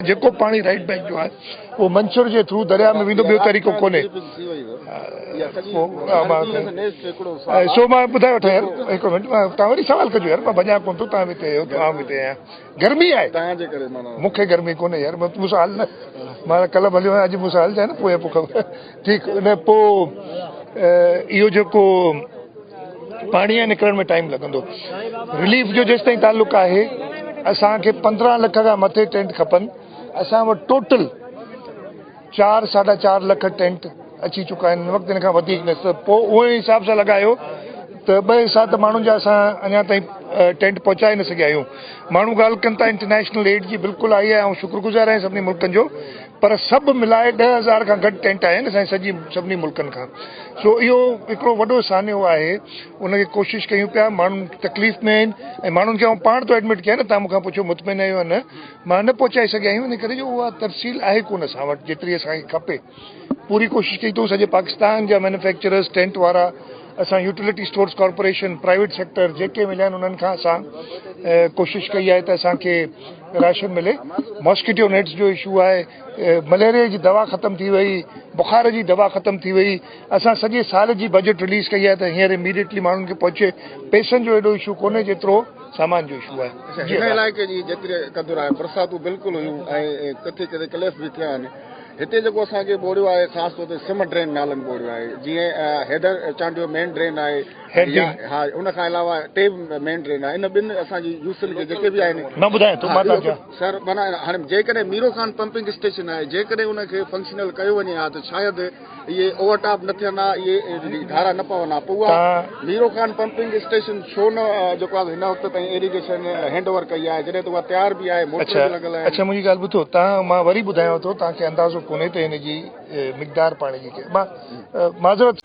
जेको पानी right bank जो है वो मंसूर के थ्रू दरिया में वेंदो, ॿियो तरीक़ो कोन्हे। सो मां ॿुधाए वठां यार, हिकु मिनट, तव्हां वरी सवाल कजो यार, मां भॼां कोन थो, तव्हां हिते आहियो, आउं हिते आहियां। गर्मी आहे मूंखे, गर्मी कोन्हे यार, मूंसां हल न, मां कल्ह भलियो आहियां, अॼु मूंसां हल जाए न, पोइ ख़बर ठीकु। न पोइ इहो जेको पाणी आहे निकिरण में टाइम लॻंदो। रिलीफ जो जेसि ताईं ताल्लुक़ आहे, असांखे 15 लख खां मथे टेंट खपनि। असां वटि टोटल 4 साढा 4 लख टेंट अची चुका आहिनि, वक़्तु हिन खां वधीक न, त पोइ उहे हिसाब सां लॻायो त 2-7 माण्हुनि जा असां अञा ताईं टेंट पहुचाए न सघिया आहियूं। माण्हू ॻाल्हि कनि था इंटरनेशनल एड जी, बिल्कुलु आई आहे, ऐं शुक्रगुज़ार आहियां सभिनी मुल्कनि जो, पर सभु मिलाए 10,000 खां घटि टेंट आया आहिनि असांजी सभिनी मुल्कनि खां। सो इहो हिकिड़ो वॾो सान्यो आहे, उनखे कोशिशि कयूं पिया। माण्हू तकलीफ़ में आहिनि ऐं माण्हुनि खे पाण तो एडमिट कयां न, तव्हां मूंखां पुछो मुतमिन आहियो न, मां न पहुचाए सघिया आहियूं, इन करे जो उहा तरसील आहे कोन असां वटि जेतिरी असांखे खपे। पूरी कोशिशि कई अथऊं, सॼे पाकिस्तान जा मैन्युफैक्चरर्स, टेंट वारा, असां utility stores corporation, private sector जेके मिलिया आहिनि उन्हनि खां असां कोशिशि कई आहे त असांखे राशन मिले। मॉस्किटो नेट्स जो इशू आहे, मलेरिया जी दवा ख़तम थी वई, बुखार जी दवा ख़तम थी वई। असां सॼे साल जी बजट रिलीज़ कई आहे त हींअर इमीडिएटली माण्हुनि खे पहुचे। पैसनि जो एॾो इशू कोन्हे जेतिरो सामान जो इशू आहे। हिन इलाइक़े जी जेतिरे क़दुरु आहे, बरसातूं बिल्कुलु हुयूं ऐं किथे किथे क्लेश बि थिया आहिनि। हिते जेको असांखे ॿोड़ियो आहे, ख़ासि तौर ते सिम ड्रेन नालनि ॿोड़ियो आहे, जीअं हैदर चांडियो मेन ड्रेन आहे, हा, उन खां अलावा 2 मेन ड्रेन आहे। इन ॿिनि असांजी यूसिल के जेके बि आहिनि, मां ॿुधायां थो, सर माना हाणे जेकॾहिं मीरो खान पंपिंग स्टेशन आहे, जेकॾहिं उनखे फंक्शनल कयो वञे हा त शायदि इहे ओवरटॉप न थियनि हा, इहे धारा न पवनि हा। पोइ उहा मीरो खान पंपिंग स्टेशन छो न जेको आहे हिन वक़्तु ताईं इरिगेशन हैंड ओवर कई आहे, जॾहिं त उहा तयार बि आहे, मोटर बि लॻल आहे। अच्छा, मुंहिंजी ॻाल्हि ॿुधो तव्हां, मां वरी ॿुधायांव थो, तव्हांखे अंदाज़ो कोन्हे त हिन जी मिक़दार पाणी जी। मां माज़रत